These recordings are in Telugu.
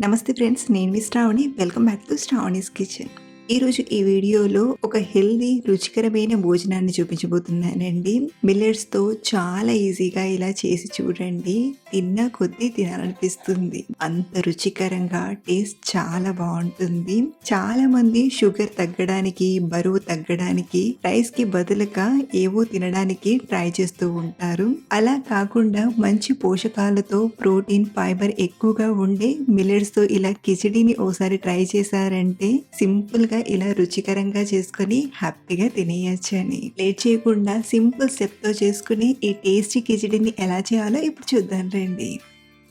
నమస్తే ఫ్రెండ్స్, నేను మీ Shravani. Welcome back to Shravani's kitchen. ఈరోజు ఈ వీడియోలో ఒక హెల్దీ రుచికరమైన భోజనాన్ని చూపించబోతున్నానండి. మిల్లెట్స్తో చాలా ఈజీగా ఇలా చేసి చూడండి. తిన్న కొద్దీ తినాలనిపిస్తుంది. అంత రుచికరంగా, టేస్ట్ చాలా బాగుంటుంది. చాలా మంది షుగర్ తగ్గడానికి, బరువు తగ్గడానికి రైస్ కి బదులుగా ఏవో తినడానికి ట్రై చేస్తూ ఉంటారు. అలా కాకుండా మంచి పోషకాలతో ప్రోటీన్, ఫైబర్ ఎక్కువగా ఉండే మిల్లెట్స్ తో ఇలా కిచిడీని ఓసారి ట్రై చేశారంటే సింపుల్ గా ఇలా రుచికరంగా చేసుకుని హ్యాపీగా తినేయచ్చని. లేట్ చేయకుండా సింపుల్ స్టెప్ తో చేసుకుని ఈ టేస్టీ కిచిడీని ఎలా చేయాలో ఇప్పుడు చూద్దాం రండి.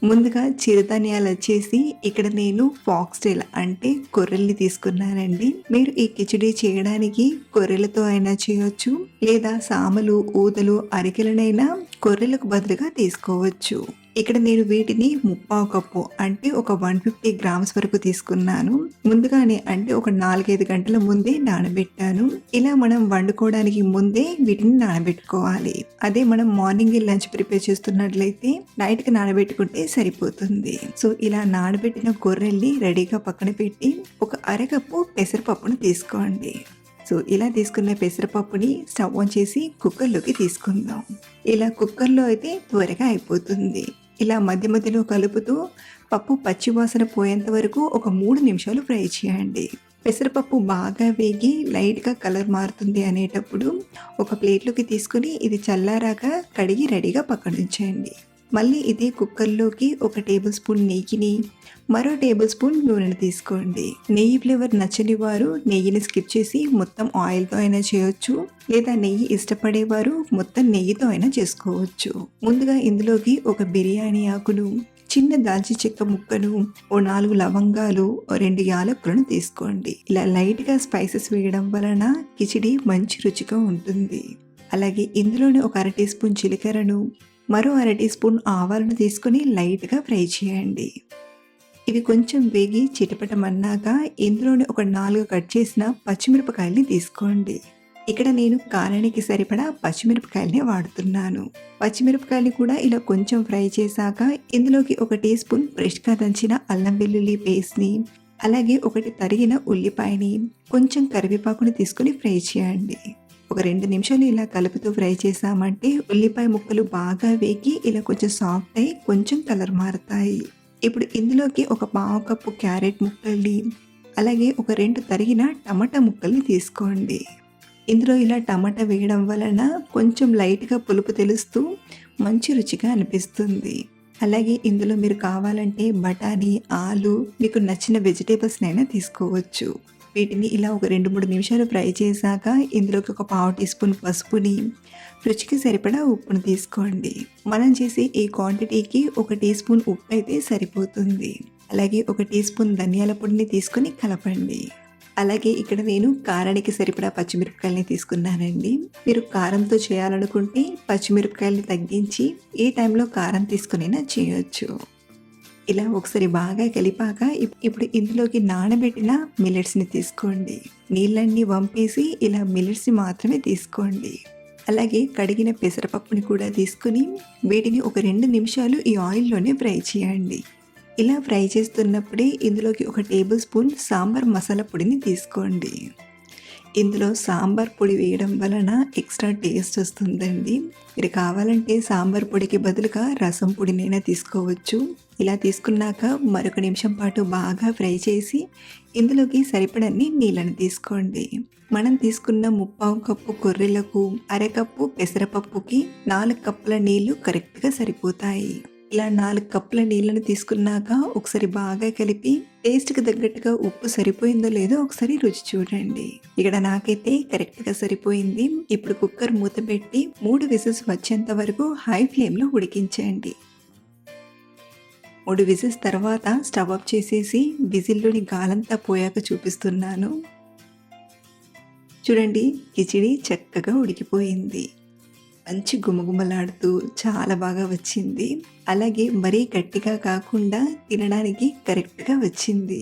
ముందుగా చిరుధాన్యాలు వచ్చేసి ఇక్కడ నేను ఫాక్స్టైల్ అంటే కొర్రెల్ని తీసుకున్నానండి. మీరు ఈ కిచిడీ చేయడానికి కొర్రెలతో అయినా చేయొచ్చు, లేదా సామలు, ఊదలు, అరికెలనైనా కొర్రెలకు బదులుగా తీసుకోవచ్చు. ఇక్కడ నేను వీటిని 3/4 కప్పు అంటే ఒక 150 గ్రామ్స్ వరకు తీసుకున్నాను. ముందుగానే అంటే ఒక 4-5 గంటల ముందే నానబెట్టాను. ఇలా మనం వండుకోవడానికి ముందే వీటిని నానబెట్టుకోవాలి. అదే మనం మార్నింగ్ లంచ్ ప్రిపేర్ చేస్తున్నట్లయితే నైట్ కి నానబెట్టుకుంటే సరిపోతుంది. సో ఇలా నానబెట్టిన గొర్రెల్ని రెడీగా పక్కన పెట్టి ఒక అరకప్పు పెసరపప్పును తీసుకోండి. సో ఇలా తీసుకున్న పెసరపప్పుని స్టవ్ ఆన్ చేసి కుక్కర్లోకి తీసుకుందాం. ఇలా కుక్కర్లో అయితే త్వరగా అయిపోతుంది. ఇలా మధ్య మధ్యలో కలుపుతూ పప్పు పచ్చివాసన పోయేంత వరకు ఒక 3 నిమిషాలు ఫ్రై చేయండి. పెసరపప్పు బాగా వేగి లైట్గా కలర్ మారుతుంది అనేటప్పుడు ఒక ప్లేట్లోకి తీసుకుని ఇది చల్లారాక కడిగి రెడీగా పక్కన ఉంచేయండి. మళ్ళీ ఇదే కుక్కర్లోకి ఒక టేబుల్ స్పూన్ నెయ్యిని, మరో టేబుల్ స్పూన్ నూనెని తీసుకోండి. నెయ్యి ఫ్లేవర్ నచ్చని వారు నెయ్యిని స్కిప్ చేసి మొత్తం ఆయిల్తో అయినా చేయొచ్చు, లేదా నెయ్యి ఇష్టపడేవారు మొత్తం నెయ్యితో అయినా చేసుకోవచ్చు. ముందుగా ఇందులోకి ఒక బిర్యానీ ఆకును, చిన్న దాల్చిన చెక్క ముక్కను, ఓ 4 లవంగాలు, 2 యాలకులను తీసుకోండి. ఇలా లైట్గా స్పైసెస్ వేయడం వలన కిచిడి మంచి రుచిగా ఉంటుంది. అలాగే ఇందులోనే ఒక 1/2 టీ స్పూన్ జీలకర్రను, మరో 1/2 టీ స్పూన్ ఆవాలను తీసుకొని లైట్గా ఫ్రై చేయండి. ఇవి కొంచెం వేగి చిటపటమన్నాక ఇందులోనే ఒక 4 కట్ చేసిన పచ్చిమిరపకాయల్ని తీసుకోండి. ఇక్కడ నేను కారానికి సరిపడా పచ్చిమిరపకాయల్ని వాడుతున్నాను. పచ్చిమిరపకాయలు కూడా ఇలా కొంచెం ఫ్రై చేశాక ఇందులోకి 1 టీ స్పూన్ ఫ్రెష్గా దంచిన అల్లం వెల్లుల్లి పేస్ట్ని, అలాగే 1 తరిగిన ఉల్లిపాయని, కొంచెం కరివేపాకుని తీసుకుని ఫ్రై చేయండి. ఒక 2 నిమిషాలు ఇలా కలుపుతూ ఫ్రై చేసామంటే ఉల్లిపాయ ముక్కలు బాగా వేగి ఇలా కొంచెం సాఫ్ట్ అయి కొంచెం కలర్ మారుతాయి. ఇప్పుడు ఇందులోకి ఒక 1/2 కప్పు క్యారెట్ ముక్కల్ని, అలాగే ఒక 2 తరిగిన టమాటా ముక్కల్ని తీసుకోండి. ఇందులో ఇలా టమాటా వేయడం వలన కొంచెం లైట్గా పులుపు తెలుస్తూ మంచి రుచిగా అనిపిస్తుంది. అలాగే ఇందులో మీరు కావాలంటే బఠానీ, ఆలు, మీకు నచ్చిన వెజిటేబుల్స్నైనా తీసుకోవచ్చు. వీటిని ఇలా ఒక 2-3 నిమిషాలు ఫ్రై చేశాక ఇందులోకి ఒక 1/2 టీ స్పూన్ పసుపుని, రుచికి సరిపడా ఉప్పును తీసుకోండి. మనం చేసే ఈ క్వాంటిటీకి 1 టీ స్పూన్ ఉప్పు అయితే సరిపోతుంది. అలాగే 1 టీ స్పూన్ ధనియాల పొడిని తీసుకొని కలపండి. అలాగే ఇక్కడ నేను కారానికి సరిపడా పచ్చిమిరపకాయలని తీసుకున్నానండి. మీరు కారంతో చేయాలనుకుంటే పచ్చిమిరపకాయలని తగ్గించి ఈ టైంలో కారం తీసుకునైనా చేయొచ్చు. ఇలా ఒకసారి బాగా కలిపాక ఇప్పుడు ఇందులోకి నానబెట్టిన మిల్లెట్స్ని తీసుకోండి. నీళ్ళన్నీ వంపేసి ఇలా మిల్లెట్స్ని మాత్రమే తీసుకోండి. అలాగే కడిగిన పెసరపప్పుని కూడా తీసుకుని వీటిని ఒక 2 నిమిషాలు ఈ ఆయిల్లోనే ఫ్రై చేయండి. ఇలా ఫ్రై చేస్తున్నప్పుడే ఇందులోకి 1 టేబుల్ స్పూన్ సాంబార్ మసాలా పొడిని తీసుకోండి. ఇందులో సాంబార్ పొడి వేయడం వలన ఎక్స్ట్రా టేస్ట్ వస్తుందండి. మీరు కావాలంటే సాంబార్ పొడికి బదులుగా రసం పొడినైనా తీసుకోవచ్చు. ఇలా తీసుకున్నాక మరొక నిమిషం పాటు బాగా ఫ్రై చేసి ఇందులోకి సరిపడన్ని నీళ్ళని తీసుకోండి. మనం తీసుకున్న 3/4 కప్పు కొర్రెలకు, అరకప్పు పెసరపప్పుకి 4 కప్పుల నీళ్లు కరెక్ట్గా సరిపోతాయి. ఇలా 4 కప్పుల నీళ్ళను తీసుకున్నాక ఒకసారి బాగా కలిపి టేస్ట్కి తగ్గట్టుగా ఉప్పు సరిపోయిందో లేదో ఒకసారి రుచి చూడండి. ఇక్కడ నాకైతే కరెక్ట్గా సరిపోయింది. ఇప్పుడు కుక్కర్ మూత పెట్టి 3 విజిల్స్ వచ్చేంత వరకు హై ఫ్లేమ్లో ఉడికించండి. 3 విజిల్స్ తర్వాత స్టవ్ ఆఫ్ చేసేసి విజిల్లోని గాలంతా పోయాక చూపిస్తున్నాను. చూడండి, కిచిడి చక్కగా ఉడికిపోయింది. మంచి గుమగుమలాడుతూ చాలా బాగా వచ్చింది. అలాగే మరీ గట్టిగా కాకుండా తినడానికి కరెక్ట్గా వచ్చింది.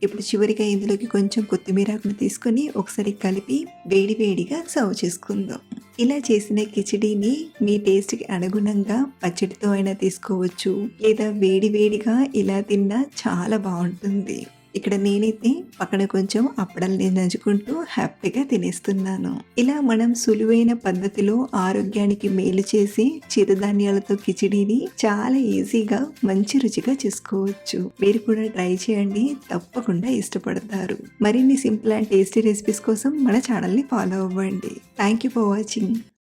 ఇప్పుడు చివరిగా ఇందులోకి కొంచెం కొత్తిమీర ఆకును తీసుకొని ఒకసారి కలిపి వేడి వేడిగా సర్వ్ చేసుకుందాం. ఇలా చేసిన కిచిడీని మీ టేస్ట్‌కి అనుగుణంగా పచ్చడితో అయినా తీసుకోవచ్చు. లేదా వేడి వేడిగా ఇలా తిన్నా చాలా బావుంటుంది. ఇక్కడ నేనైతే పక్కన కొంచెం అప్పడాల్ని నంచుకుంటూ హ్యాపీగా తినేస్తున్నాను. ఇలా మనం సులువైన పద్ధతిలో ఆరోగ్యానికి మేలు చేసి చిరుధాన్యాలతో కిచిడీని చాలా ఈజీగా మంచి రుచిగా చేసుకోవచ్చు. మీరు కూడా ట్రై చేయండి, తప్పకుండా ఇష్టపడతారు. మరిన్ని సింపుల్ అండ్ టేస్టీ రెసిపీస్ కోసం మన ఛానల్ని ఫాలో అవ్వండి. Thank you for watching.